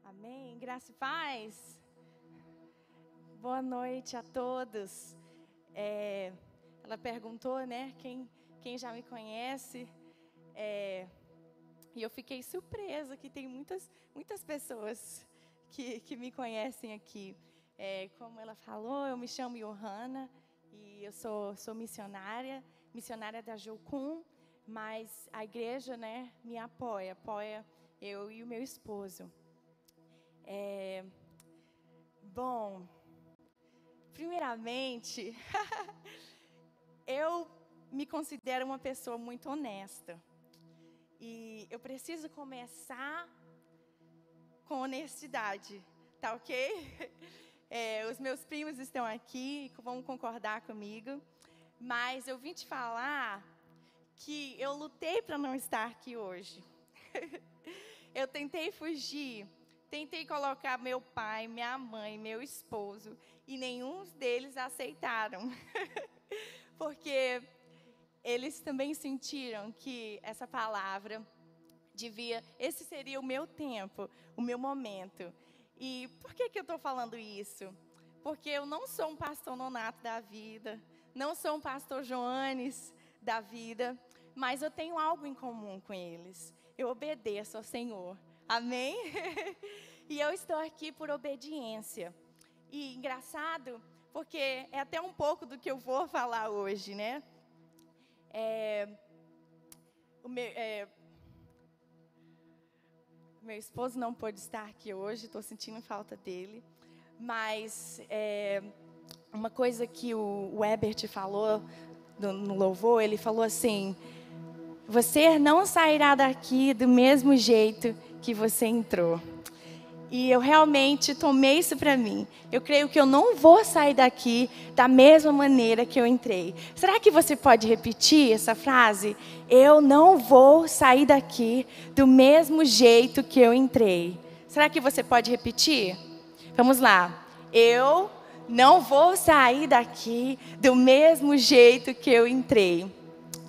Amém. Graça e paz. Boa noite a todos. Ela perguntou, né, quem já me conhece. E eu fiquei surpresa que tem muitas pessoas que me conhecem aqui. Como ela falou, eu me chamo Johanna e eu sou missionária da Jocum, mas a igreja, né, me apoia eu e o meu esposo. Bom, primeiramente, eu me considero uma pessoa muito honesta. E eu preciso começar com honestidade, tá ok? Os meus primos estão aqui, vão concordar comigo. Mas eu vim te falar que eu lutei para não estar aqui hoje. Eu tentei fugir. Tentei colocar meu pai, minha mãe, meu esposo, e nenhum deles aceitaram. Porque eles também sentiram que essa palavra esse seria o meu tempo, o meu momento. E por que eu estou falando isso? Porque eu não sou um pastor Nonato da vida, não sou um pastor Joanes da vida, mas eu tenho algo em comum com eles. Eu obedeço ao Senhor. Amém? E eu estou aqui por obediência. E engraçado, porque é até um pouco do que eu vou falar hoje, né? Meu esposo não pôde estar aqui hoje, estou sentindo falta dele. Mas uma coisa que o Ebert falou no louvor, ele falou assim: você não sairá daqui do mesmo jeito que você entrou. E eu realmente tomei isso para mim. Eu creio que eu não vou sair daqui da mesma maneira que eu entrei. Será que você pode repetir essa frase? Eu não vou sair daqui do mesmo jeito que eu entrei. Será que você pode repetir? Vamos lá. Eu não vou sair daqui do mesmo jeito que eu entrei.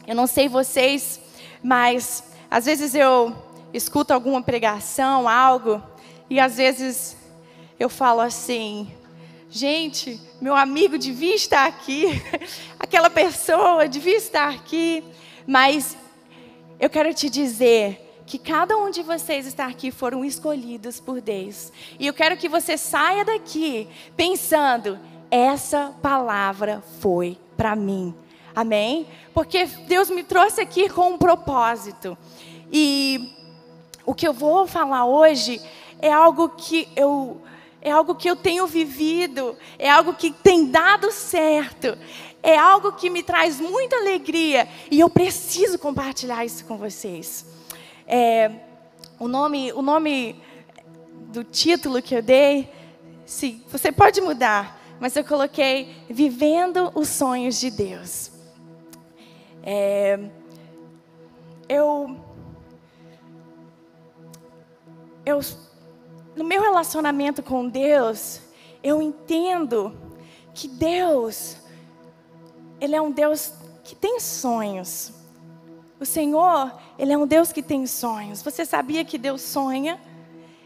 Eu não sei vocês, mas às vezes eu escuto alguma pregação, algo, e às vezes eu falo assim: gente, meu amigo devia estar aqui, aquela pessoa devia estar aqui. Mas eu quero te dizer que cada um de vocês está aqui foram escolhidos por Deus. E eu quero que você saia daqui pensando: essa palavra foi para mim. Amém? Porque Deus me trouxe aqui com um propósito. E o que eu vou falar hoje é algo que eu tenho vivido, é algo que tem dado certo, é algo que me traz muita alegria e eu preciso compartilhar isso com vocês. O nome do título que eu dei, você pode mudar, mas eu coloquei Vivendo os Sonhos de Deus. No meu relacionamento com Deus, eu entendo que Deus, Ele é um Deus que tem sonhos. O Senhor, Ele é um Deus que tem sonhos. Você sabia que Deus sonha?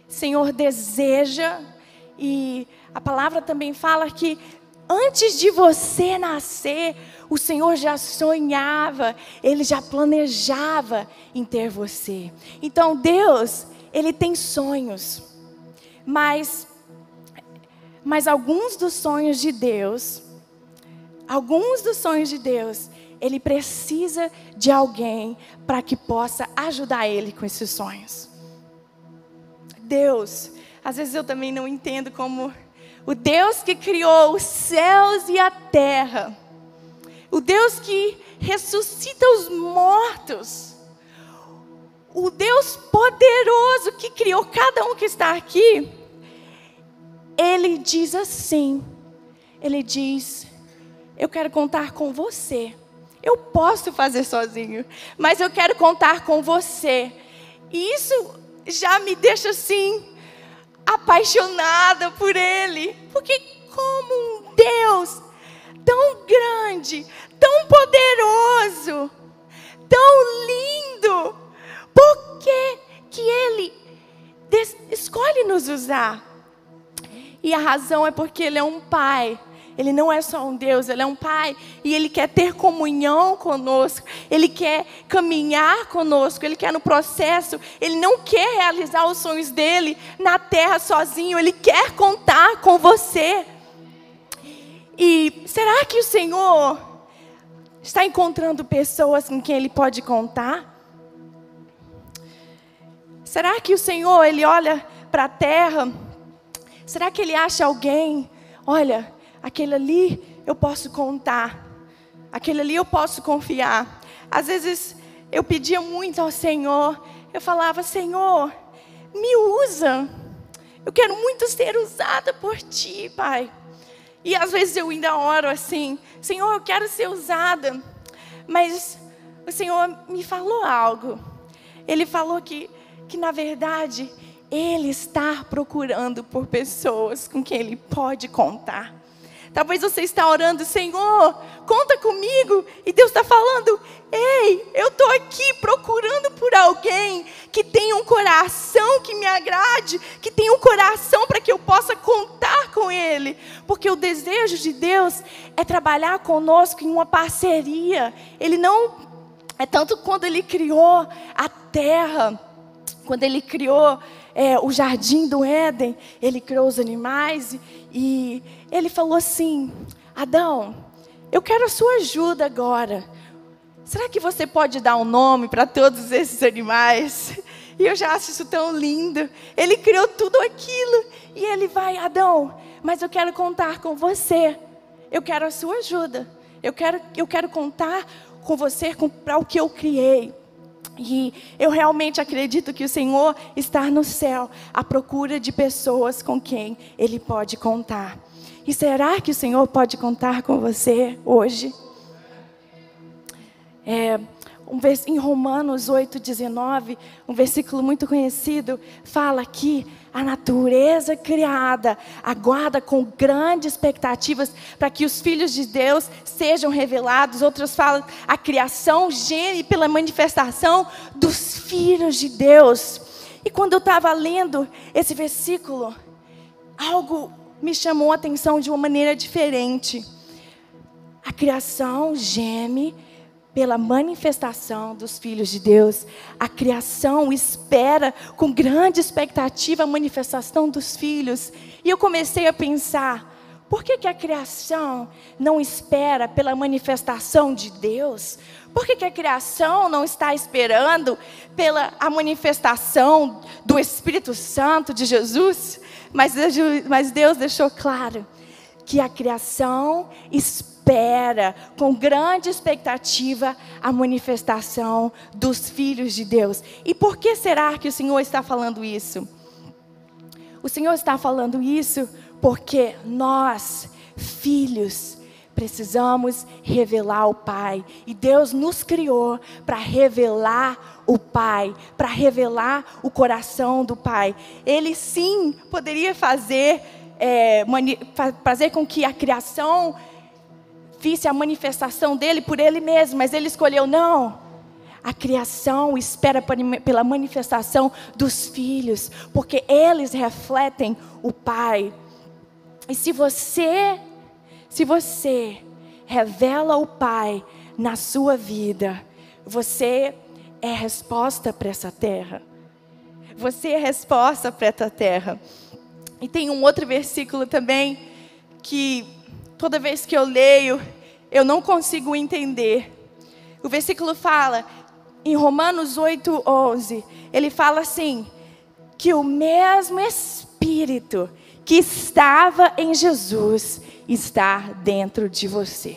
O Senhor deseja. E a palavra também fala que antes de você nascer, o Senhor já sonhava, Ele já planejava em ter você. Então Deus, Ele tem sonhos. Mas alguns dos sonhos de Deus, Ele precisa de alguém para que possa ajudar Ele com esses sonhos. Deus, às vezes eu também não entendo como o Deus que criou os céus e a terra, o Deus que ressuscita os mortos, o Deus poderoso que criou cada um que está aqui, Ele diz assim, Ele diz: eu quero contar com você. Eu posso fazer sozinho, mas eu quero contar com você. E isso já me deixa assim, apaixonada por Ele. Porque como um Deus tão grande, tão poderoso, tão lindo, por que Ele escolhe nos usar. E a razão é porque Ele é um Pai. Ele não é só um Deus, Ele é um Pai. E Ele quer ter comunhão conosco. Ele quer caminhar conosco. Ele quer no processo. Ele não quer realizar os sonhos dEle na terra sozinho. Ele quer contar com você. E será que o Senhor está encontrando pessoas com quem Ele pode contar? Será que o Senhor, Ele olha para a terra? Será que Ele acha alguém? Olha, aquele ali eu posso contar. Aquele ali eu posso confiar. Às vezes eu pedia muito ao Senhor. Eu falava, Senhor, me usa. Eu quero muito ser usada por Ti, Pai. E às vezes eu ainda oro assim, Senhor, eu quero ser usada. Mas o Senhor me falou algo. Ele falou que na verdade, Ele está procurando por pessoas com quem Ele pode contar. Talvez você está orando, Senhor, conta comigo. E Deus está falando, ei, eu estou aqui procurando por alguém que tenha um coração que me agrade, que tenha um coração para que eu possa contar com Ele. Porque o desejo de Deus é trabalhar conosco em uma parceria. Ele não, é tanto quando Ele criou a terra, quando Ele criou o jardim do Éden, Ele criou os animais e Ele falou assim, Adão, eu quero a sua ajuda agora. Será que você pode dar um nome para todos esses animais? E eu já acho isso tão lindo. Ele criou tudo aquilo e Ele vai, Adão, mas eu quero contar com você. Eu quero a sua ajuda. Eu quero contar com você para o que eu criei. E eu realmente acredito que o Senhor está no céu à procura de pessoas com quem Ele pode contar. E será que o Senhor pode contar com você hoje? Em Romanos 8,19, um versículo muito conhecido, fala que a natureza criada aguarda com grandes expectativas para que os filhos de Deus sejam revelados. Outros falam, a criação geme pela manifestação dos filhos de Deus. E quando eu estava lendo esse versículo, algo me chamou a atenção de uma maneira diferente. A criação geme pela manifestação dos filhos de Deus. A criação espera com grande expectativa a manifestação dos filhos. E eu comecei a pensar, por que a criação não espera pela manifestação de Deus? Por que a criação não está esperando pela a manifestação do Espírito Santo de Jesus? Mas Deus deixou claro que a criação espera com grande expectativa a manifestação dos filhos de Deus. E por que será que o Senhor está falando isso? O Senhor está falando isso porque nós, filhos, precisamos revelar o Pai. E Deus nos criou para revelar o Pai, para revelar o coração do Pai. Ele sim poderia fazer com que a criação visse a manifestação dele por ele mesmo, mas ele escolheu não. A criação espera pela manifestação dos filhos, porque eles refletem o Pai. E se você revela o Pai na sua vida, você é a resposta para essa terra. Você é a resposta para essa terra. E tem um outro versículo também que toda vez que eu leio, eu não consigo entender. O versículo fala, em Romanos 8:11, ele fala assim, que o mesmo Espírito que estava em Jesus está dentro de você.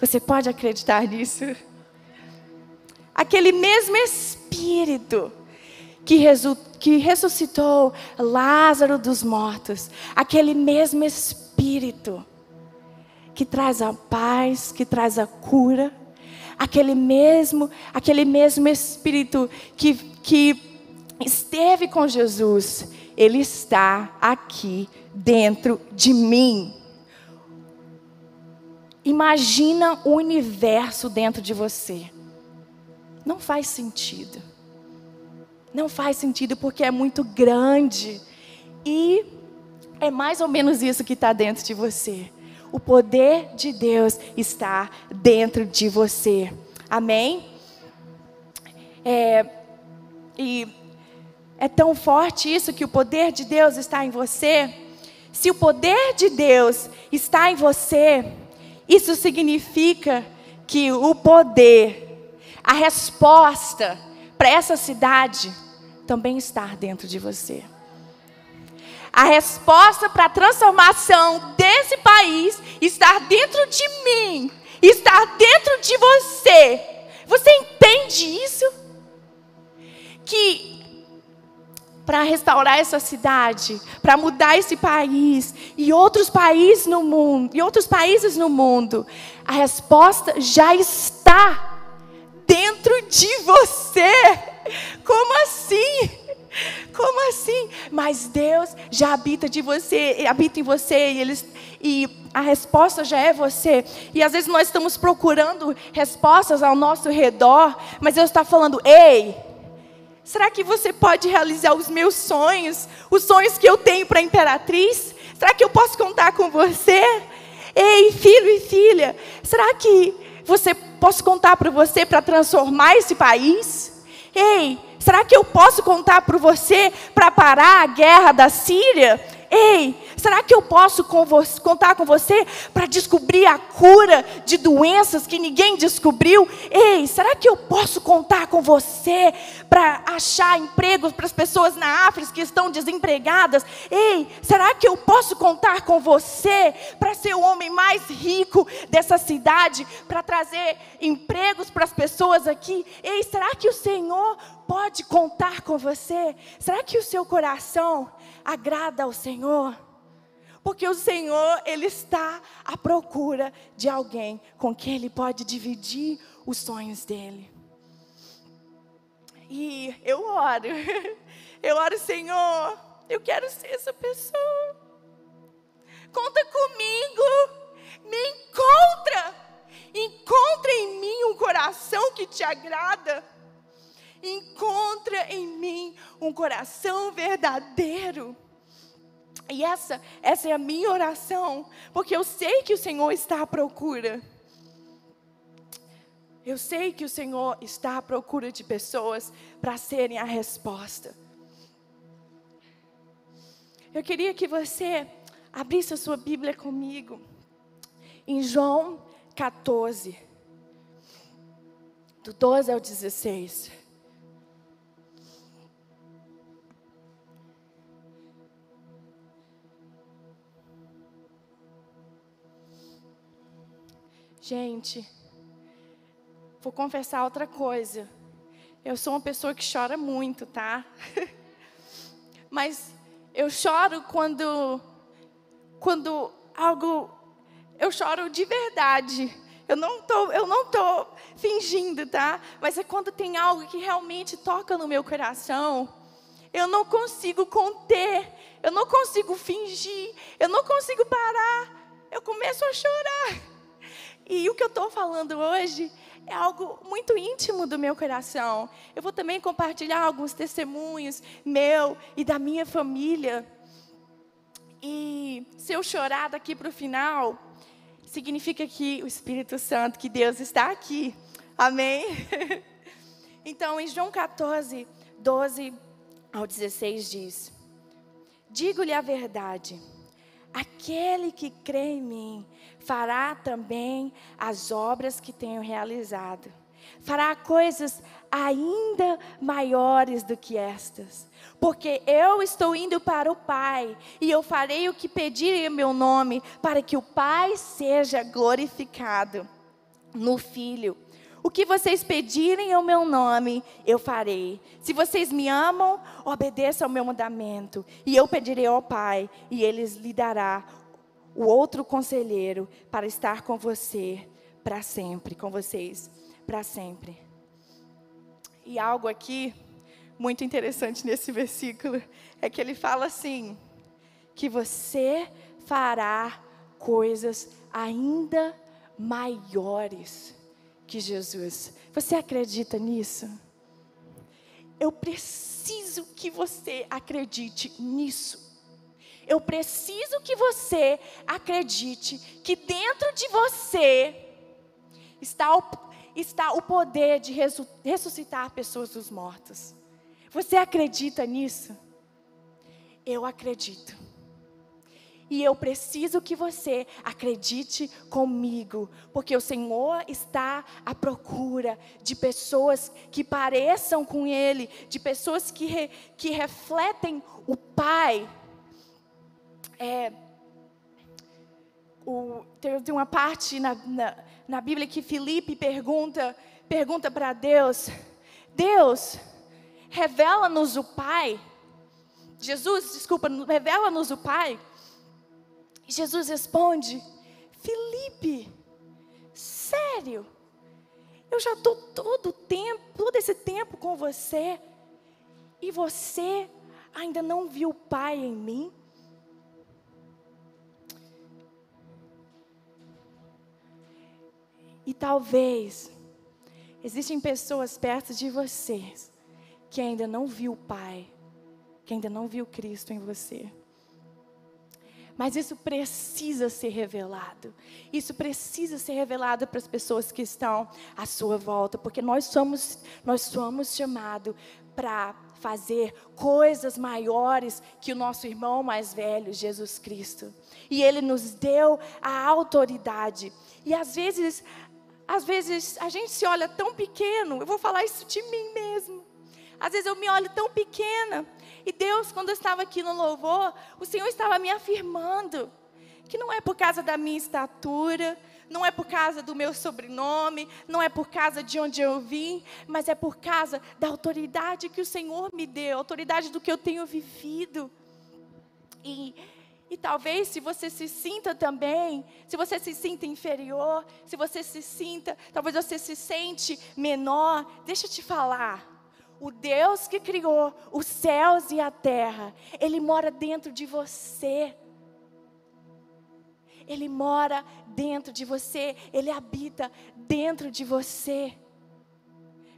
Você pode acreditar nisso? Aquele mesmo Espírito que ressuscitou Lázaro dos mortos, aquele mesmo Espírito que traz a paz, que traz a cura, aquele mesmo Espírito que esteve com Jesus, ele está aqui dentro de mim. Imagina o universo dentro de você. Não faz sentido. Não faz sentido porque é muito grande. E é mais ou menos isso que está dentro de você. O poder de Deus está dentro de você. Amém? E é tão forte isso que o poder de Deus está em você. Se o poder de Deus está em você, isso significa que o poder, a resposta para essa cidade também está dentro de você. A resposta para a transformação desse país está dentro de mim, está dentro de você. Você entende isso? Que para restaurar essa cidade, para mudar esse país e outros países no mundo, a resposta já está dentro de você. Como assim? Como assim? Mas Deus já habita em você e a resposta já é você. E às vezes nós estamos procurando respostas ao nosso redor, mas Deus está falando: ei, será que você pode realizar os meus sonhos? Os sonhos que eu tenho para a Imperatriz? Será que eu posso contar com você? Ei, filho e filha, será que posso contar para você para transformar esse país? Ei, será que eu posso contar para você para parar a guerra da Síria? Ei, será que eu posso contar com você para descobrir a cura de doenças que ninguém descobriu? Ei, será que eu posso contar com você para achar empregos para as pessoas na África que estão desempregadas? Ei, será que eu posso contar com você para ser o homem mais rico dessa cidade, para trazer empregos para as pessoas aqui? Ei, será que o Senhor pode contar com você? Será que o seu coração agrada ao Senhor? Porque o Senhor, Ele está à procura de alguém com quem Ele pode dividir os sonhos dEle. E eu oro, Senhor, eu quero ser essa pessoa. Conta comigo, me encontra em mim um coração que te agrada. Encontra em mim um coração verdadeiro. E essa é a minha oração, porque eu sei que o Senhor está à procura. Eu sei que o Senhor está à procura de pessoas para serem a resposta. Eu queria que você abrisse a sua Bíblia comigo, em João 14, do 12 ao 16. Gente, vou confessar outra coisa. Eu sou uma pessoa que chora muito, tá? Mas eu choro quando algo... Eu choro de verdade. Eu não tô fingindo, tá? Mas é quando tem algo que realmente toca no meu coração. Eu não consigo conter. Eu não consigo fingir. Eu não consigo parar. Eu começo a chorar. E o que eu estou falando hoje é algo muito íntimo do meu coração. Eu vou também compartilhar alguns testemunhos meu e da minha família. E se eu chorar daqui para o final, significa que o Espírito Santo, que Deus está aqui. Amém? Então, em João 14, 12 ao 16 diz: digo-lhe a verdade, aquele que crê em mim fará também as obras que tenho realizado. Fará coisas ainda maiores do que estas. Porque eu estou indo para o Pai, e eu farei o que pedirem em meu nome, para que o Pai seja glorificado no Filho. O que vocês pedirem em meu nome, eu farei. Se vocês me amam, obedeçam ao meu mandamento. E eu pedirei ao Pai, e Ele lhe dará o outro conselheiro para estar com você para sempre, com vocês para sempre. E algo aqui muito interessante nesse versículo é que ele fala assim, que você fará coisas ainda maiores que Jesus. Você acredita nisso? eu preciso que você acredite nisso. Eu preciso que você acredite que dentro de você está o poder de ressuscitar pessoas dos mortos. Você acredita nisso? Eu acredito. E eu preciso que você acredite comigo, porque o Senhor está à procura de pessoas que pareçam com Ele, de pessoas que refletem o Pai. Tem uma parte na Bíblia que Filipe pergunta para Deus: Deus, revela-nos o Pai. Revela-nos o Pai. E Jesus responde: Filipe, sério? Eu já estou todo esse tempo com você, e você ainda não viu o Pai em mim? E talvez existem pessoas perto de vocês que ainda não viu o Pai, que ainda não viu Cristo em você. Mas isso precisa ser revelado. Isso precisa ser revelado para as pessoas que estão à sua volta, porque nós somos chamados para fazer coisas maiores que o nosso irmão mais velho, Jesus Cristo. E Ele nos deu a autoridade. E às vezes a gente se olha tão pequeno. Eu vou falar isso de mim mesmo. Às vezes eu me olho tão pequena. E Deus, quando eu estava aqui no louvor, o Senhor estava me afirmando que não é por causa da minha estatura, não é por causa do meu sobrenome, não é por causa de onde eu vim, mas é por causa da autoridade que o Senhor me deu, a autoridade do que eu tenho vivido. E talvez se você se sinta também, se você se sinta inferior, talvez você se sente menor, deixa eu te falar. O Deus que criou os céus e a terra, Ele mora dentro de você. Ele mora dentro de você, Ele habita dentro de você.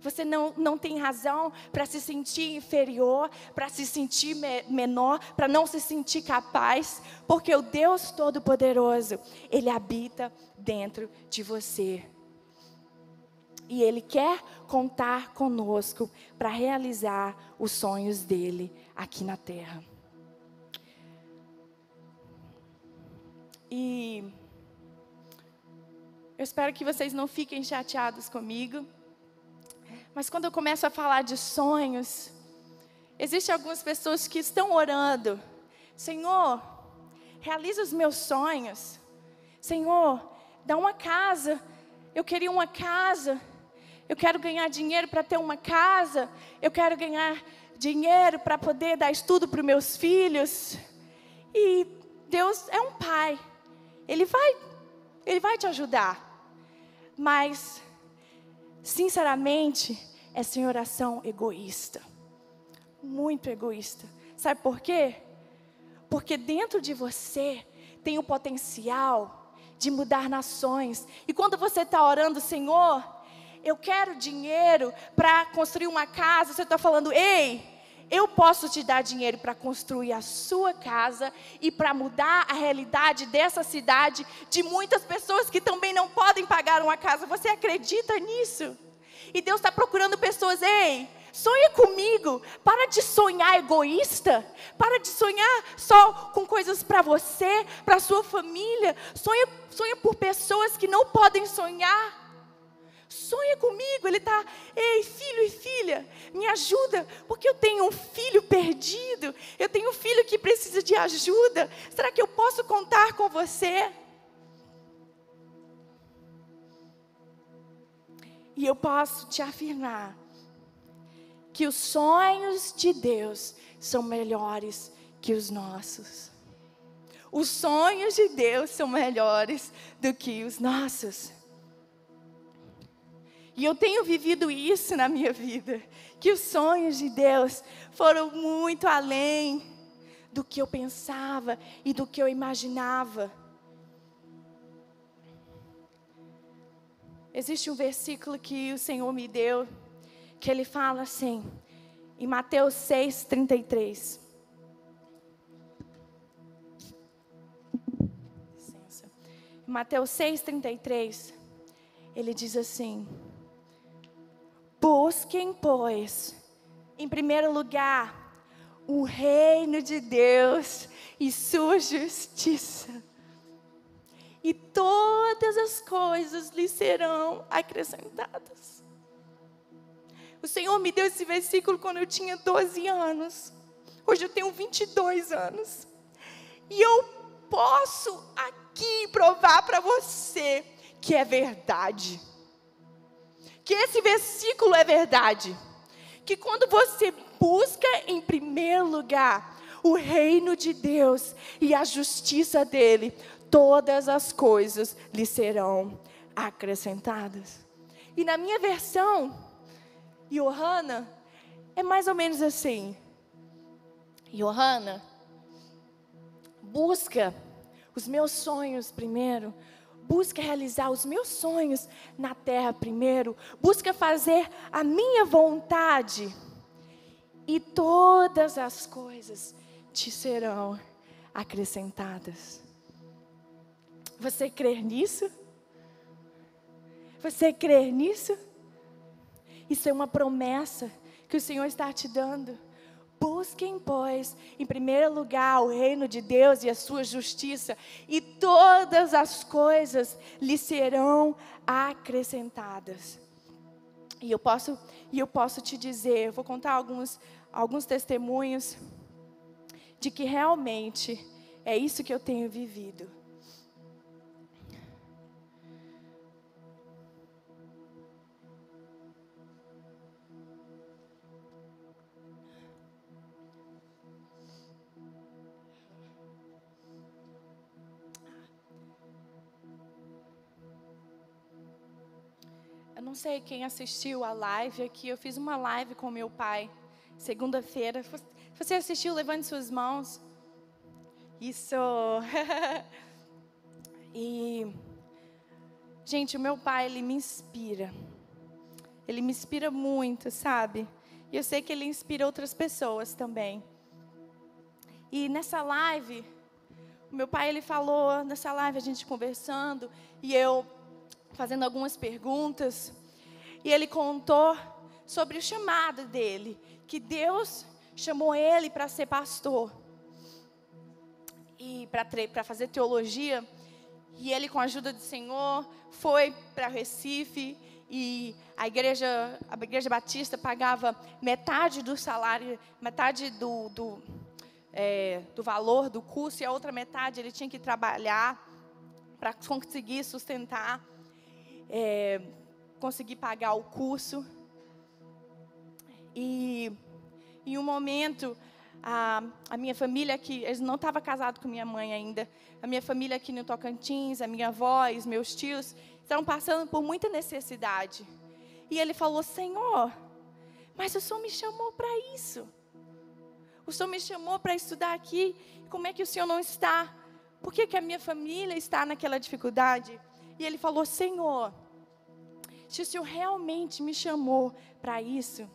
Você não tem razão para se sentir inferior, para se sentir menor, para não se sentir capaz, porque o Deus Todo-Poderoso, Ele habita dentro de você. E Ele quer contar conosco para realizar os sonhos dEle aqui na terra. E eu espero que vocês não fiquem chateados comigo. Mas quando eu começo a falar de sonhos, existem algumas pessoas que estão orando: Senhor, realiza os meus sonhos. Senhor, dá uma casa. Eu queria uma casa. Eu quero ganhar dinheiro para ter uma casa. Eu quero ganhar dinheiro para poder dar estudo para os meus filhos. E Deus é um pai. Ele vai te ajudar. Mas, sinceramente, essa é uma oração egoísta. Muito egoísta. Sabe por quê? Porque dentro de você tem o potencial de mudar nações. E quando você está orando: Senhor, eu quero dinheiro para construir uma casa, você está falando: ei, eu posso te dar dinheiro para construir a sua casa e para mudar a realidade dessa cidade, de muitas pessoas que também não podem pagar uma casa. Você acredita nisso? E Deus está procurando pessoas: ei, sonha comigo. Para de sonhar egoísta. Para de sonhar só com coisas para você, para a sua família. Sonha por pessoas que não podem sonhar. Sonha comigo. Ele está: ei, filho e filha, me ajuda, porque eu tenho um filho perdido. Eu tenho um filho que precisa de ajuda. Será que eu posso contar com você? E eu posso te afirmar que os sonhos de Deus são melhores que os nossos. Os sonhos de Deus são melhores do que os nossos. E eu tenho vivido isso na minha vida, que os sonhos de Deus foram muito além do que eu pensava e do que eu imaginava. Existe um versículo que o Senhor me deu, que Ele fala assim: Em Mateus 6:33. Licença. Em Mateus 6:33, ele diz assim: busquem, pois, em primeiro lugar, o reino de Deus e sua justiça, e todas as coisas lhe serão acrescentadas. O Senhor me deu esse versículo quando eu tinha 12 anos. Hoje eu tenho 22 anos. E eu posso aqui provar para você que é verdade. Que esse versículo é verdade. Que quando você busca em primeiro lugar o reino de Deus e a justiça dele, todas as coisas lhe serão acrescentadas. E na minha versão, Johanna, é mais ou menos assim. Johanna, busca os meus sonhos primeiro. Busca realizar os meus sonhos na terra primeiro. Busca fazer a minha vontade. E todas as coisas te serão acrescentadas. Você crê nisso? Você crê nisso? Isso é uma promessa que o Senhor está te dando. Busquem, pois, em primeiro lugar o reino de Deus e a sua justiça, e todas as coisas lhe serão acrescentadas. E eu posso te dizer, eu vou contar alguns testemunhos de que realmente é isso que eu tenho vivido. Eu não sei quem assistiu a live aqui. Eu fiz uma live com meu pai, segunda-feira. Você assistiu? Levante suas mãos. Isso. E, gente, o meu pai, ele me inspira. Ele me inspira muito, sabe? E eu sei que ele inspira outras pessoas também. E nessa live, o meu pai, ele falou, nessa live a gente conversando, e eu fazendo algumas perguntas, e ele contou sobre o chamado dele, que Deus chamou ele para ser pastor, e para fazer teologia, e ele, com a ajuda do Senhor, foi para Recife, e a igreja batista pagava metade do salário, metade do valor do curso, e a outra metade ele tinha que trabalhar para conseguir sustentar, conseguir pagar o curso. E em um momento, a minha família aqui, eles não estavam casados com minha mãe ainda, a minha família aqui no Tocantins, a minha avó e os meus tios, estavam passando por muita necessidade. E ele falou: Senhor, mas o Senhor me chamou para isso. O Senhor me chamou para estudar aqui. Como é que o Senhor não está? Por que a minha família está naquela dificuldade? E ele falou: Senhor, se o Senhor realmente me chamou para isso,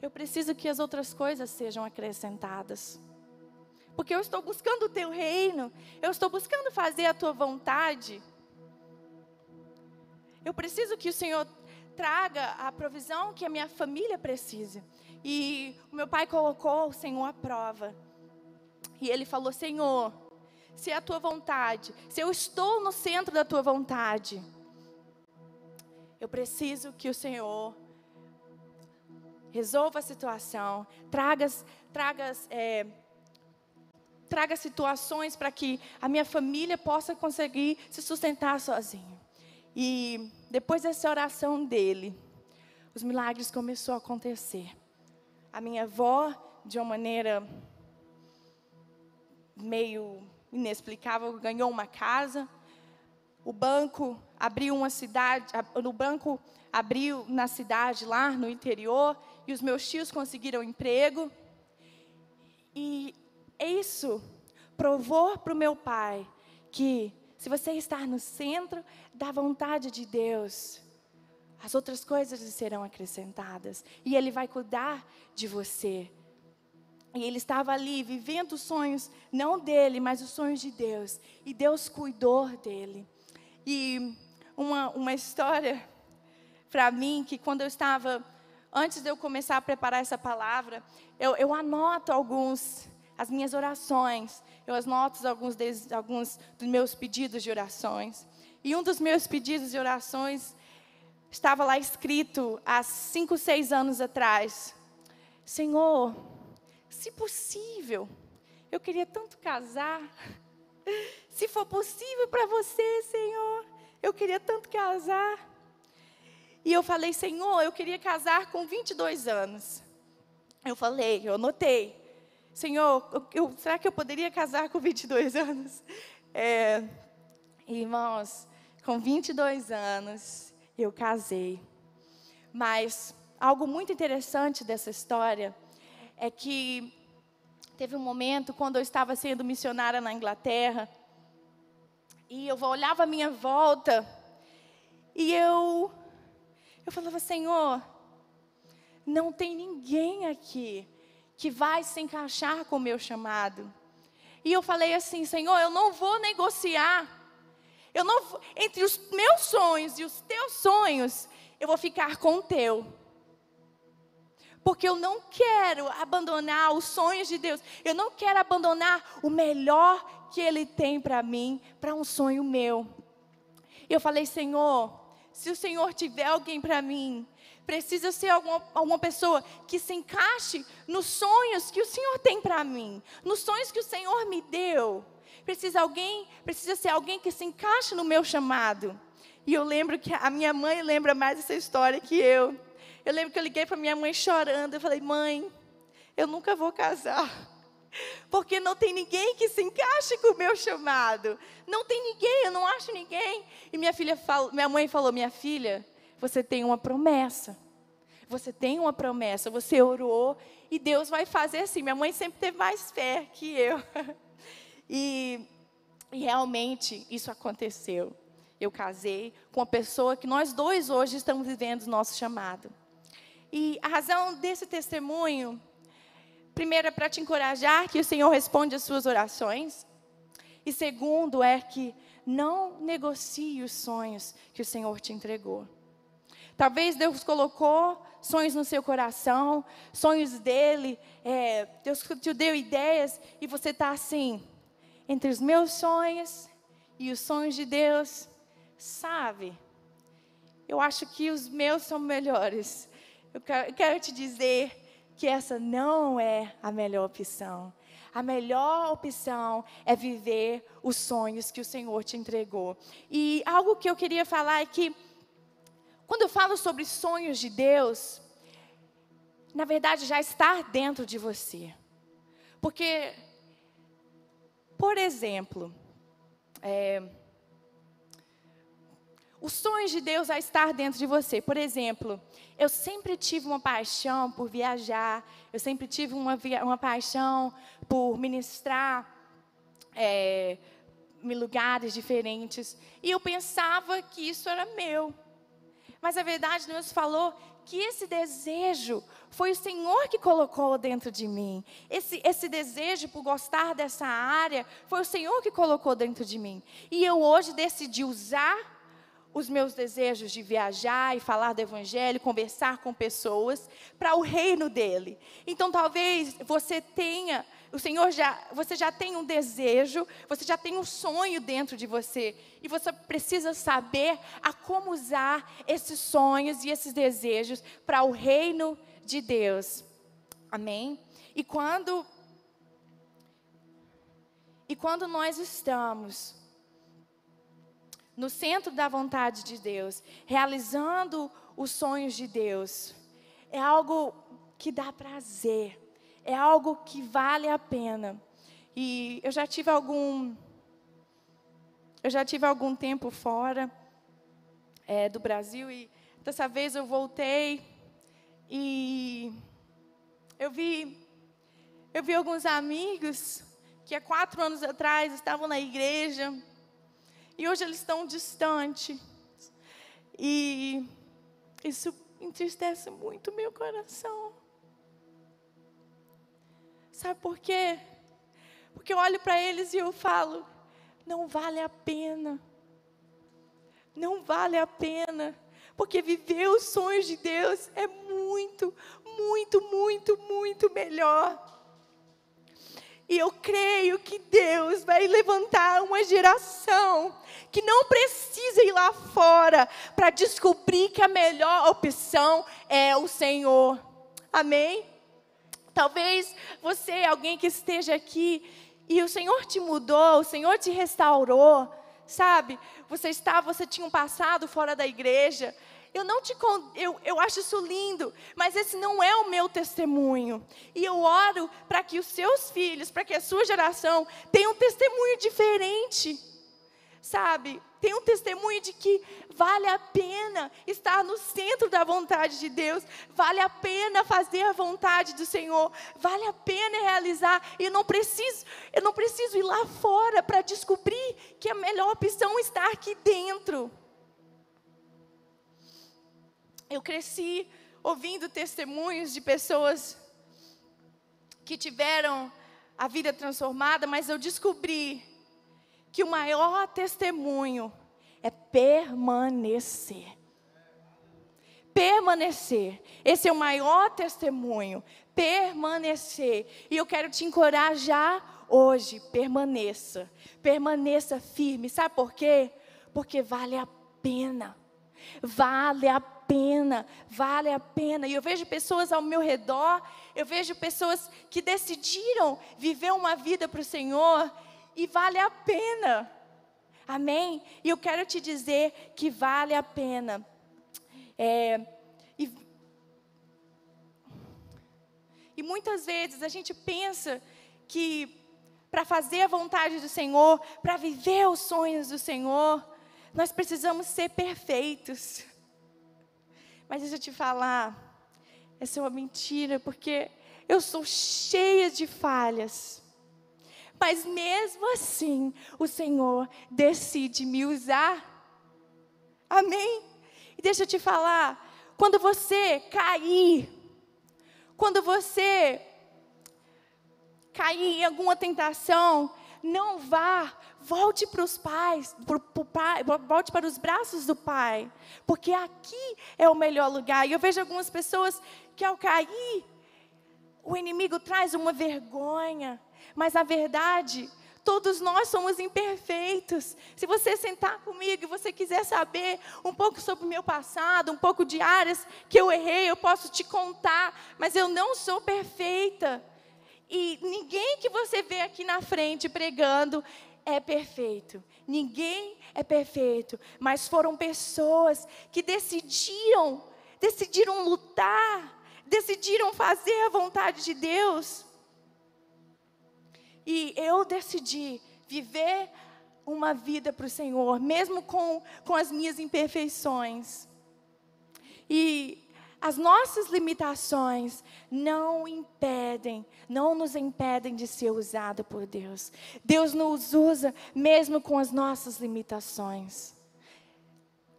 eu preciso que as outras coisas sejam acrescentadas. Porque eu estou buscando o teu reino, eu estou buscando fazer a tua vontade. Eu preciso que o Senhor traga a provisão que a minha família precisa. E o meu pai colocou o Senhor à prova. E ele falou: Senhor, se é a tua vontade, se eu estou no centro da tua vontade, eu preciso que o Senhor resolva a situação, traga situações para que a minha família possa conseguir se sustentar sozinha. E depois dessa oração dele, os milagres começaram a acontecer. A minha avó, de uma maneira meio inexplicável, ganhou uma casa. O banco abriu na cidade, lá no interior, e os meus tios conseguiram emprego. E isso provou para o meu pai que, se você estar no centro da vontade de Deus, as outras coisas lhe serão acrescentadas. E Ele vai cuidar de você. E ele estava ali vivendo os sonhos, não dele, mas os sonhos de Deus. E Deus cuidou dele. E uma história para mim, que quando eu estava, antes de eu começar a preparar essa palavra, eu anoto as minhas orações. Eu anoto alguns dos meus pedidos de orações. E um dos meus pedidos de orações estava lá escrito há 5, 6 anos atrás. Senhor, se possível, eu queria tanto casar. Se for possível para você, Senhor, eu queria tanto casar. E eu falei, Senhor, eu queria casar com 22 anos. Eu anotei. Senhor, será que eu poderia casar com 22 anos? Irmãos, com 22 anos, eu casei. Mas algo muito interessante dessa história é que teve um momento quando eu estava sendo missionária na Inglaterra, e eu olhava à minha volta, e eu falava, Senhor, não tem ninguém aqui que vai se encaixar com o meu chamado. E eu falei assim, Senhor, eu não vou negociar. Entre os meus sonhos e os teus sonhos, eu vou ficar com o teu. Porque eu não quero abandonar os sonhos de Deus. Eu não quero abandonar o melhor que Ele tem para mim, para um sonho meu. E eu falei, Senhor, se o Senhor tiver alguém para mim, precisa ser alguma pessoa que se encaixe nos sonhos que o Senhor tem para mim, nos sonhos que o Senhor me deu. Precisa ser alguém que se encaixe no meu chamado. E eu lembro que a minha mãe lembra mais dessa história que eu. Eu lembro que eu liguei para minha mãe chorando. Eu falei, mãe, eu nunca vou casar. Porque não tem ninguém que se encaixe com o meu chamado. Não tem ninguém, eu não acho ninguém. E minha mãe falou, minha filha, você tem uma promessa. Você tem uma promessa, você orou e Deus vai fazer assim. Minha mãe sempre teve mais fé que eu. E realmente isso aconteceu. Eu casei com uma pessoa que nós dois hoje estamos vivendo o nosso chamado. E a razão desse testemunho, primeiro é para te encorajar que o Senhor responde as suas orações. E segundo é que não negocie os sonhos que o Senhor te entregou. Talvez Deus colocou sonhos no seu coração, sonhos dele, Deus te deu ideias e você está assim, entre os meus sonhos e os sonhos de Deus, sabe? Eu acho que os meus são melhores. Eu quero te dizer que essa não é a melhor opção. A melhor opção é viver os sonhos que o Senhor te entregou. E algo que eu queria falar é que, quando eu falo sobre sonhos de Deus, na verdade já está dentro de você. Porque, por exemplo, os sonhos de Deus já estão dentro de você. Por exemplo, eu sempre tive uma paixão por viajar. Eu sempre tive uma paixão por ministrar em lugares diferentes. E eu pensava que isso era meu. Mas a verdade, Deus falou que esse desejo foi o Senhor que colocou dentro de mim. Esse desejo por gostar dessa área foi o Senhor que colocou dentro de mim. E eu hoje decidi usar os meus desejos de viajar e falar do Evangelho, conversar com pessoas, para o reino dEle. Então, talvez você tenha, você já tem um desejo, você já tem um sonho dentro de você, e você precisa saber como usar esses sonhos e esses desejos para o reino de Deus. Amém? E quando nós estamos no centro da vontade de Deus, realizando os sonhos de Deus, é algo que dá prazer, é algo que vale a pena. E eu já tive algum tempo fora do Brasil, e dessa vez eu voltei e eu vi alguns amigos que há 4 anos atrás estavam na igreja, e hoje eles estão distantes. E Isso entristece muito o meu coração. Sabe por quê? Porque eu olho para eles e eu falo, não vale a pena. Não vale a pena. Porque viver os sonhos de Deus é muito, muito, muito, muito melhor. E eu creio que Deus vai levantar uma geração que não precisa ir lá fora para descobrir que a melhor opção é o Senhor. Amém? Talvez você, alguém que esteja aqui, e o Senhor te mudou, o Senhor te restaurou, sabe? Você tinha um passado fora da igreja. Eu acho isso lindo, mas esse não é o meu testemunho. E eu oro para que os seus filhos, para que a sua geração tenha um testemunho diferente, sabe? Tem um testemunho de que vale a pena estar no centro da vontade de Deus, vale a pena fazer a vontade do Senhor, vale a pena realizar. E eu não preciso ir lá fora para descobrir que a melhor opção está aqui dentro. Eu cresci ouvindo testemunhos de pessoas que tiveram a vida transformada, mas eu descobri que o maior testemunho é permanecer. Permanecer. Esse é o maior testemunho. Permanecer. E eu quero te encorajar hoje. Permaneça. Permaneça firme. Sabe por quê? Porque vale a pena. Vale a pena, vale a pena. E eu vejo pessoas ao meu redor, eu vejo pessoas que decidiram viver uma vida para o Senhor, e vale a pena. Amém? E eu quero te dizer que vale a pena. E muitas vezes a gente pensa que para fazer a vontade do Senhor, para viver os sonhos do Senhor, nós precisamos ser perfeitos. Mas deixa eu te falar, essa é uma mentira, porque eu sou cheia de falhas. Mas mesmo assim, o Senhor decide me usar. Amém? E deixa eu te falar, quando você cair em alguma tentação, não vá, volte para os pais, volte para os braços do Pai, porque aqui é o melhor lugar. E eu vejo algumas pessoas que ao cair, o inimigo traz uma vergonha, mas na verdade, todos nós somos imperfeitos. Se você sentar comigo e você quiser saber um pouco sobre o meu passado, um pouco de áreas que eu errei, eu posso te contar, mas eu não sou perfeita. E ninguém que você vê aqui na frente pregando é perfeito. Ninguém é perfeito. Mas foram pessoas que decidiram lutar, decidiram fazer a vontade de Deus. E eu decidi viver uma vida para o Senhor, mesmo com as minhas imperfeições. E as nossas limitações não nos impedem de ser usado por Deus. Deus nos usa mesmo com as nossas limitações.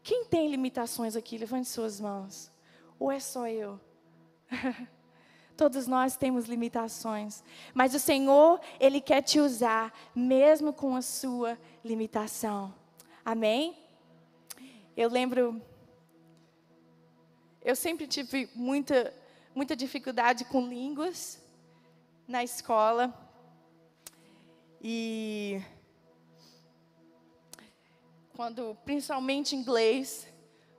Quem tem limitações aqui? Levante suas mãos. Ou é só eu? Todos nós temos limitações. Mas o Senhor, Ele quer te usar mesmo com a sua limitação. Amém? Eu sempre tive muita dificuldade com línguas na escola. E principalmente inglês,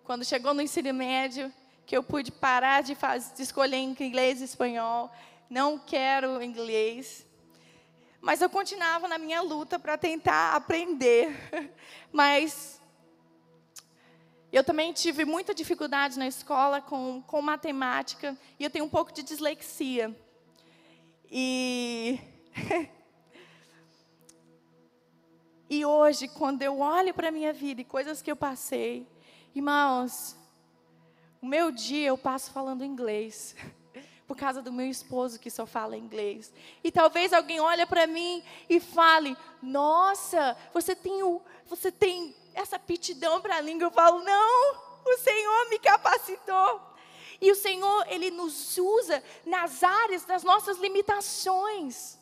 quando chegou no ensino médio, que eu pude parar de escolher entre inglês e espanhol, não quero inglês. Mas eu continuava na minha luta para tentar aprender. Mas eu também tive muita dificuldade na escola com matemática, e eu tenho um pouco de dislexia. E hoje, quando eu olho para a minha vida e coisas que eu passei, irmãos, o meu dia eu passo falando inglês, por causa do meu esposo que só fala inglês. E talvez alguém olhe para mim e fale, nossa, você tem essa aptidão para a língua. Eu falo, não, O Senhor me capacitou. E o Senhor, Ele nos usa nas áreas das nossas limitações.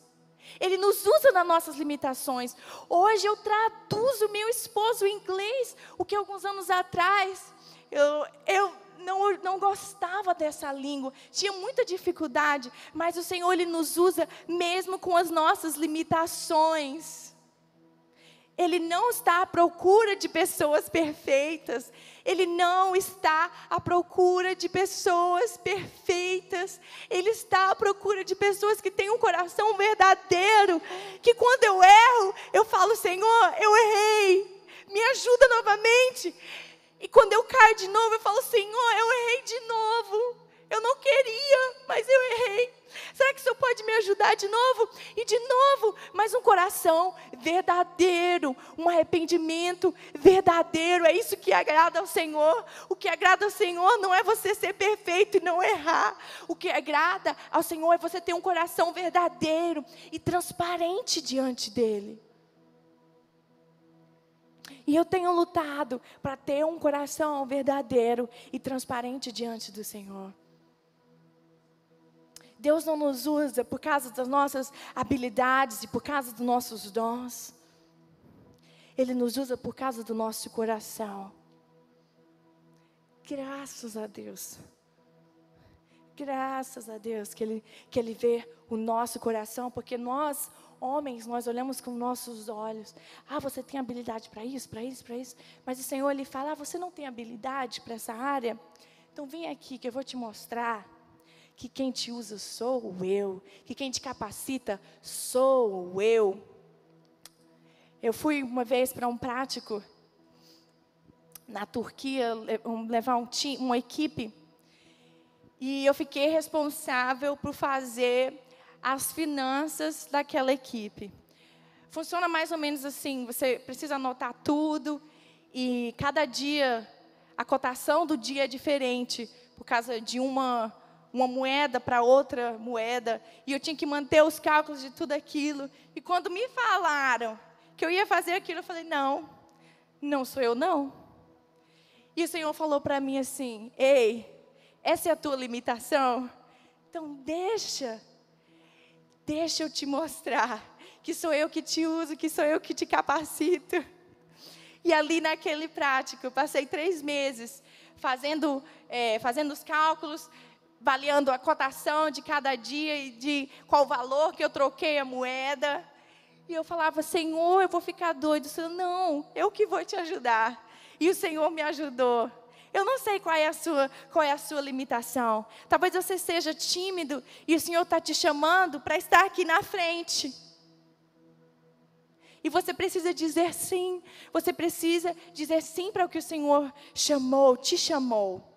Ele nos usa nas nossas limitações. Hoje eu traduzo meu esposo em inglês, o que alguns anos atrás eu não gostava dessa língua, tinha muita dificuldade, mas o Senhor, Ele nos usa mesmo com as nossas limitações. Ele não está à procura de pessoas perfeitas. Ele não está à procura de pessoas perfeitas. Ele está à procura de pessoas que têm um coração verdadeiro. Que quando eu erro, eu falo, Senhor, eu errei. Me ajuda novamente. E quando eu caio de novo, eu falo, Senhor, eu errei de novo. Eu não queria, mas eu errei. Será que o Senhor pode me ajudar de novo? E de novo, mas um coração verdadeiro, um arrependimento verdadeiro. É isso que agrada ao Senhor. O que agrada ao Senhor não é você ser perfeito e não errar. O que agrada ao Senhor é você ter um coração verdadeiro e transparente diante dEle. E eu tenho lutado para ter um coração verdadeiro e transparente diante do Senhor. Deus não nos usa por causa das nossas habilidades e por causa dos nossos dons. Ele nos usa por causa do nosso coração. Graças a Deus. Graças a Deus que Ele vê o nosso coração, porque nós, homens, nós olhamos com nossos olhos. Ah, você tem habilidade para isso, para isso, para isso. Mas o Senhor, Ele fala, você não tem habilidade para essa área? Então vem aqui que eu vou te mostrar que quem te usa sou eu, que quem te capacita sou eu. Eu fui uma vez para um prático na Turquia, levar uma equipe, e eu fiquei responsável por fazer as finanças daquela equipe. Funciona mais ou menos assim, você precisa anotar tudo, e cada dia, a cotação do dia é diferente, por causa de uma moeda para outra moeda, e eu tinha que manter os cálculos de tudo aquilo. E quando me falaram que eu ia fazer aquilo, eu falei, não sou eu não. E o Senhor falou para mim assim, ei, essa é a tua limitação? Então deixa eu te mostrar que sou eu que te uso, que sou eu que te capacito. E ali naquele prático, eu passei 3 meses fazendo os cálculos, avaliando a cotação de cada dia e de qual valor que eu troquei a moeda. E eu falava, Senhor, eu vou ficar doido. O Senhor, não, eu que vou te ajudar. E o Senhor me ajudou. Eu não sei qual é a sua limitação. Talvez você seja tímido e o Senhor está te chamando para estar aqui na frente. E você precisa dizer sim. Você precisa dizer sim para o que o Senhor te chamou.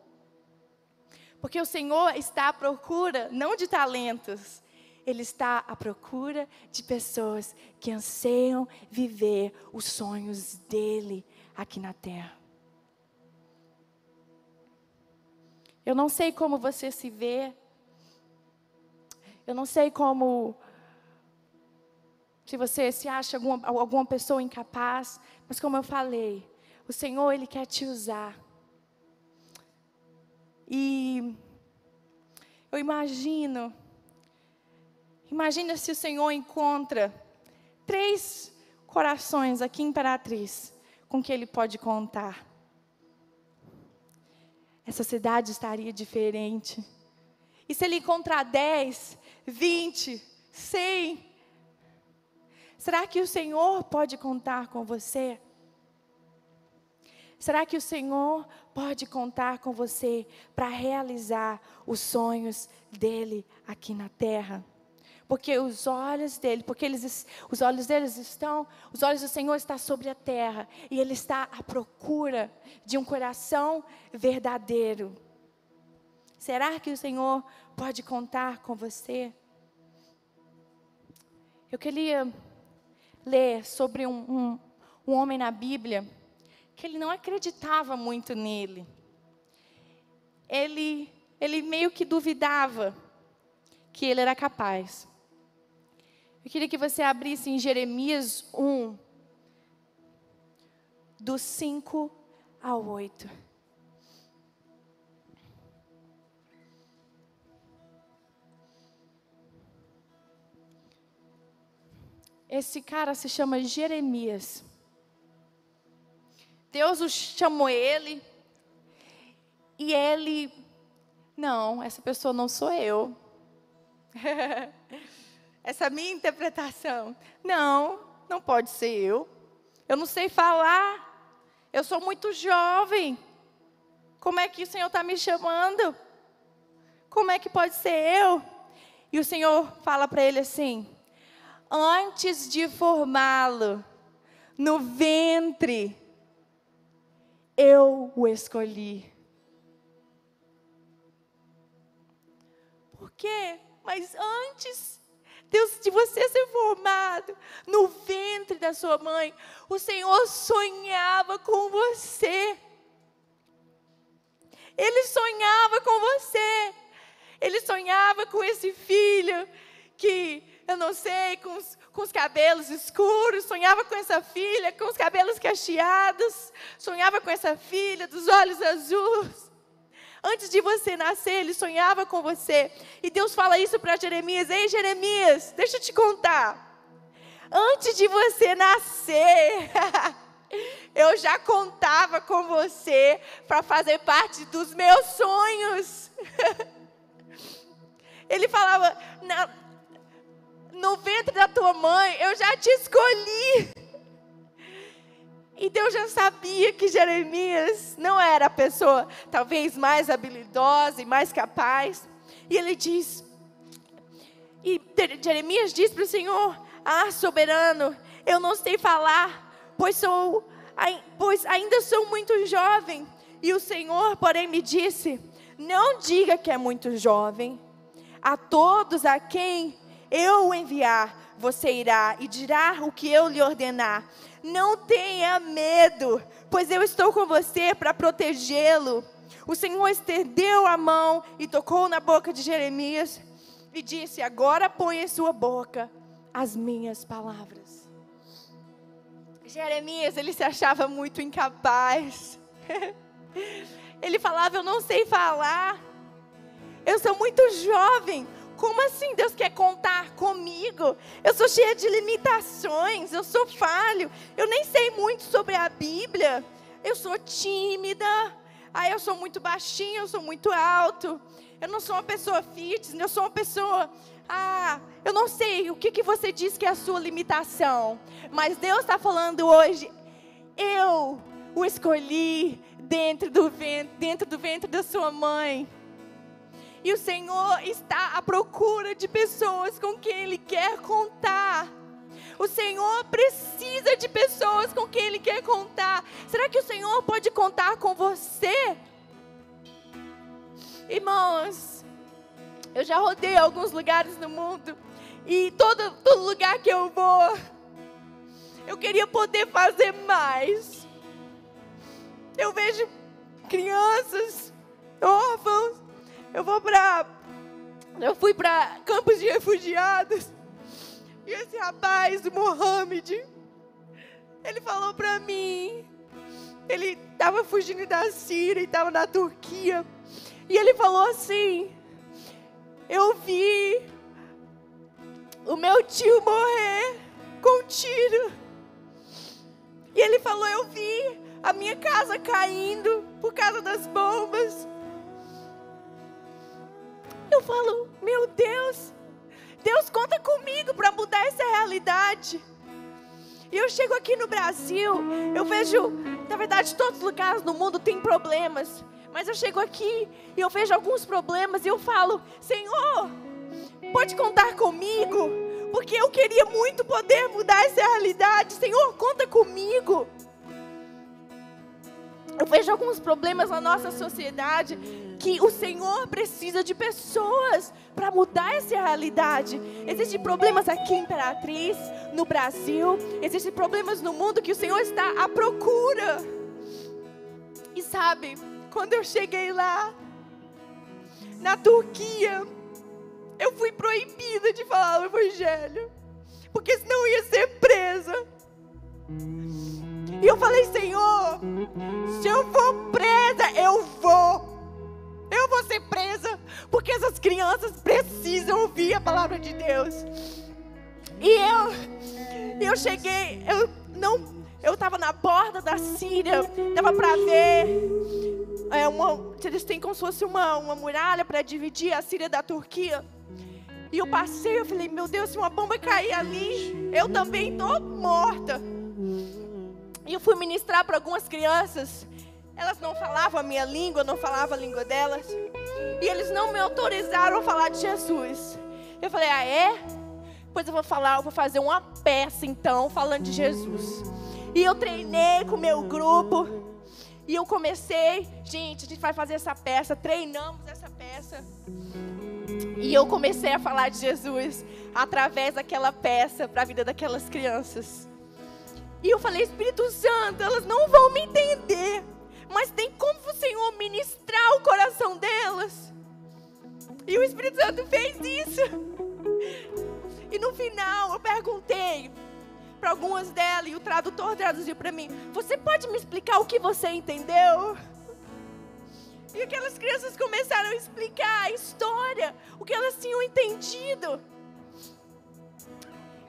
Porque o Senhor está à procura, não de talentos. Ele está à procura de pessoas que anseiam viver os sonhos dEle aqui na terra. Eu não sei como você se vê. Eu não sei se você se acha alguma pessoa incapaz. Mas como eu falei, o Senhor, Ele quer te usar. E eu imagina se o Senhor encontra 3 corações aqui em Imperatriz com que Ele pode contar. Essa cidade estaria diferente. E se Ele encontrar 10, 20, 100, será que o Senhor pode contar com você? Será que o Senhor pode contar com você para realizar os sonhos dEle aqui na terra? Porque os olhos do Senhor estão sobre a terra, e Ele está à procura de um coração verdadeiro. Será que o Senhor pode contar com você? Eu queria ler sobre um homem na Bíblia, que ele não acreditava muito nele. Ele meio que duvidava que ele era capaz. Eu queria que você abrisse em Jeremias 1, do 5 ao 8. Esse cara se chama Jeremias. Deus chamou ele. E ele, não, essa pessoa não sou eu. Essa é a minha interpretação. Não pode ser eu. Eu não sei falar. Eu sou muito jovem. Como é que o Senhor está me chamando? Como é que pode ser eu? E o Senhor fala para ele assim: antes de formá-lo no ventre, eu o escolhi. Por quê? Mas antes, Deus, de você ser formado no ventre da sua mãe, o Senhor sonhava com você. Ele sonhava com você. Ele sonhava com esse filho que, eu não sei, com os cabelos escuros. Sonhava com essa filha com os cabelos cacheados. Sonhava com essa filha dos olhos azuis. Antes de você nascer, Ele sonhava com você. E Deus fala isso para Jeremias. Ei, Jeremias, deixa eu te contar. Antes de você nascer, eu já contava com você para fazer parte dos meus sonhos. Ele falava, no ventre da tua mãe, eu já te escolhi. E Deus já sabia que Jeremias não era a pessoa talvez mais habilidosa e mais capaz. E ele diz, e Jeremias diz para o Senhor: ah, soberano, eu não sei falar, pois ainda sou muito jovem. E o Senhor, porém, me disse: não diga que é muito jovem. A todos a quem eu o enviar, você irá e dirá o que eu lhe ordenar. Não tenha medo, pois eu estou com você para protegê-lo. O Senhor estendeu a mão e tocou na boca de Jeremias e disse: agora põe em sua boca as minhas palavras. Jeremias, ele se achava muito incapaz. Ele falava: eu não sei falar, eu sou muito jovem. Como assim Deus quer contar comigo? Eu sou cheia de limitações, eu sou falho, eu nem sei muito sobre a Bíblia, eu sou tímida, eu sou muito baixinho, eu sou muito alto, eu não sou uma pessoa fitness, eu sou uma pessoa... eu não sei o que você diz que é a sua limitação, mas Deus está falando hoje: eu o escolhi dentro do ventre da sua mãe. E o Senhor está à procura de pessoas com quem Ele quer contar. O Senhor precisa de pessoas com quem Ele quer contar. Será que o Senhor pode contar com você? Irmãos, eu já rodei alguns lugares no mundo. E todo lugar que eu vou, eu queria poder fazer mais. Eu vejo crianças, órfãos. Eu fui para campos de refugiados. E esse rapaz, o Mohamed, ele falou para mim. Ele estava fugindo da Síria e estava na Turquia. E ele falou assim: eu vi o meu tio morrer com um tiro. E ele falou: eu vi a minha casa caindo por causa das bombas. Eu falo: meu Deus, Deus conta comigo para mudar essa realidade. E eu chego aqui no Brasil, eu vejo, na verdade, todos os lugares no mundo têm problemas. Mas eu chego aqui e eu vejo alguns problemas e eu falo: Senhor, pode contar comigo, porque eu queria muito poder mudar essa realidade. Senhor, conta comigo. Eu vejo alguns problemas na nossa sociedade que o Senhor precisa de pessoas para mudar essa realidade. Existem problemas aqui em Imperatriz, no Brasil. Existem problemas no mundo que o Senhor está à procura. E sabe, quando eu cheguei lá, na Turquia, eu fui proibida de falar o Evangelho, porque senão eu ia ser presa. E eu falei: Senhor, se eu for presa, eu vou ser presa, porque essas crianças precisam ouvir a palavra de Deus. E eu cheguei, eu estava na borda da Síria, dava para ver, eles têm como se fosse uma muralha para dividir a Síria da Turquia. E eu passei, eu falei, meu Deus, se uma bomba cair ali, eu também estou morta. E eu fui ministrar para algumas crianças. Elas não falavam a minha língua, eu não falava a língua delas. E eles não me autorizaram a falar de Jesus. Eu falei, ah, é? Pois eu vou fazer uma peça então, falando de Jesus. E eu treinei com o meu grupo. E eu comecei, gente, a gente vai fazer essa peça, treinamos essa peça. E eu comecei a falar de Jesus através daquela peça para a vida daquelas crianças. E eu falei, Espírito Santo, elas não vão me entender, mas tem como o Senhor ministrar o coração delas? E o Espírito Santo fez isso. E no final eu perguntei para algumas delas, e o tradutor traduziu para mim, você pode me explicar o que você entendeu? E aquelas crianças começaram a explicar a história, o que elas tinham entendido.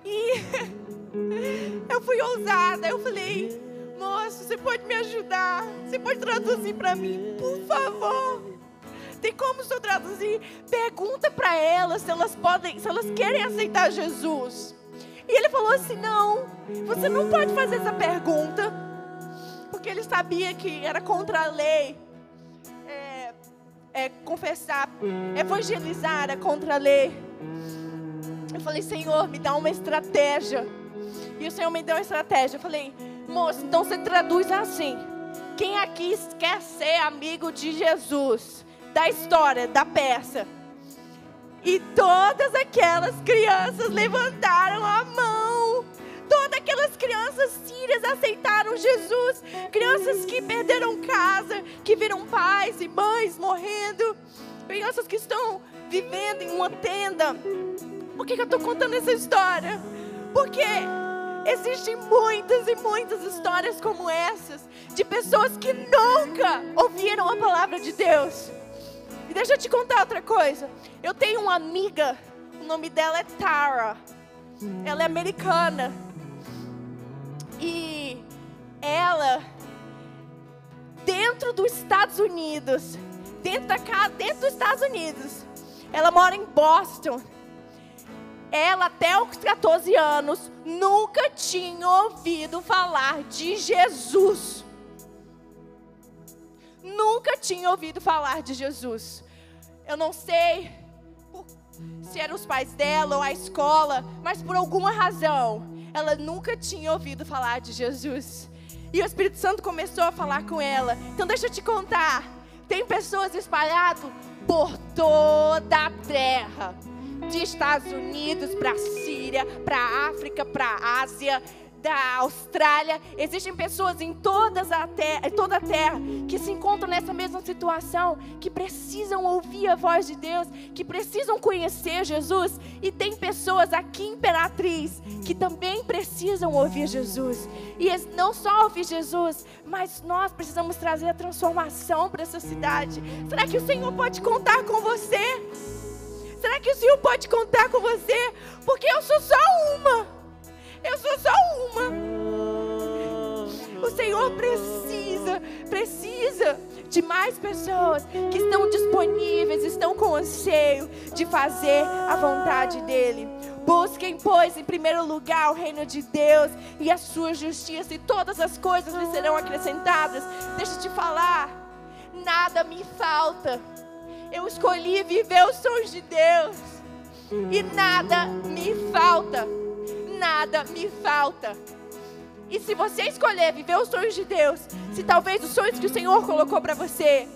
E eu fui ousada, eu falei, moço, você pode me ajudar? Você pode traduzir para mim, por favor? Tem como o senhor traduzir? Pergunta para elas se elas querem aceitar Jesus. E ele falou assim, não, você não pode fazer essa pergunta, porque ele sabia que era contra a lei. Confessar, evangelizar é contra a lei. Eu falei, Senhor, me dá uma estratégia. E o Senhor me deu uma estratégia. Eu falei, moço, então você traduz assim: quem aqui quer ser amigo de Jesus? Da história, da peça. E todas aquelas crianças levantaram a mão. Todas aquelas crianças sírias aceitaram Jesus. Crianças que perderam casa, que viram pais e mães morrendo. Crianças que estão vivendo em uma tenda. Por que eu estou contando essa história? Porque existem muitas e muitas histórias como essas. De pessoas que nunca ouviram a palavra de Deus. E deixa eu te contar outra coisa. Eu tenho uma amiga, o nome dela é Tara. Ela é americana. E ela, dentro dos Estados Unidos, dentro dos Estados Unidos, ela mora em Boston. Ela, até os 14 anos, nunca tinha ouvido falar de Jesus. Nunca tinha ouvido falar de Jesus. Eu não sei se eram os pais dela ou a escola, mas por alguma razão, ela nunca tinha ouvido falar de Jesus. E o Espírito Santo começou a falar com ela. Então deixa eu te contar. Tem pessoas espalhadas por toda a terra. De Estados Unidos para a Síria, para a África, para a Ásia, da Austrália. Existem pessoas em toda a terra que se encontram nessa mesma situação, que precisam ouvir a voz de Deus, que precisam conhecer Jesus. E tem pessoas aqui em Imperatriz que também precisam ouvir Jesus. E não só ouvir Jesus, mas nós precisamos trazer a transformação para essa cidade. Será que o Senhor pode contar com você? Será que o Senhor pode contar com você? Porque eu sou só uma. Eu sou só uma. O Senhor precisa de mais pessoas que estão disponíveis, estão com anseio de fazer a vontade dEle. Busquem, pois, em primeiro lugar o reino de Deus e a sua justiça, e todas as coisas lhe serão acrescentadas. Deixa eu te falar, nada me falta. Eu escolhi viver os sonhos de Deus e nada me falta. Nada me falta. E se você escolher viver os sonhos de Deus, se talvez os sonhos que o Senhor colocou para você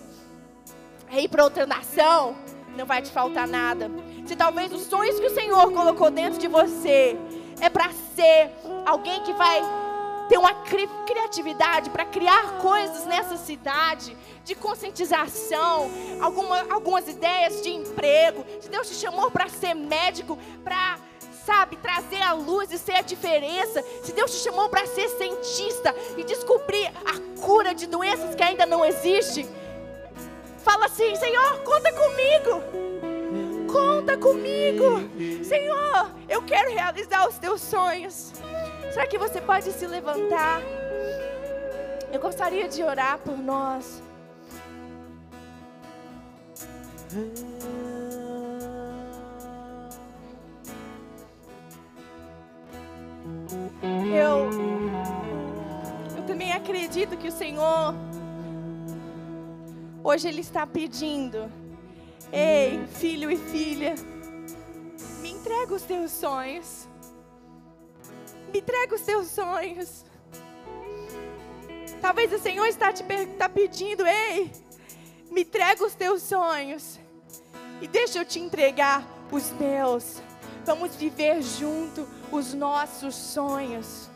é ir para outra nação, não vai te faltar nada. Se talvez os sonhos que o Senhor colocou dentro de você é para ser alguém que vai ter uma criatividade para criar coisas nessa cidade, de conscientização, algumas ideias de emprego. Se Deus te chamou para ser médico, para trazer a luz e ser a diferença. Se Deus te chamou para ser cientista e descobrir a cura de doenças que ainda não existem, fala assim: Senhor, conta comigo. Conta comigo. Senhor, eu quero realizar os teus sonhos. Será que você pode se levantar? Eu gostaria de orar por nós. Eu também acredito que o Senhor, hoje Ele está pedindo: ei, filho e filha, me entrega os teus sonhos. Me entrega os teus sonhos. Talvez o Senhor está pedindo: ei, me entrega os teus sonhos. E deixa eu te entregar os meus. Vamos viver junto os nossos sonhos.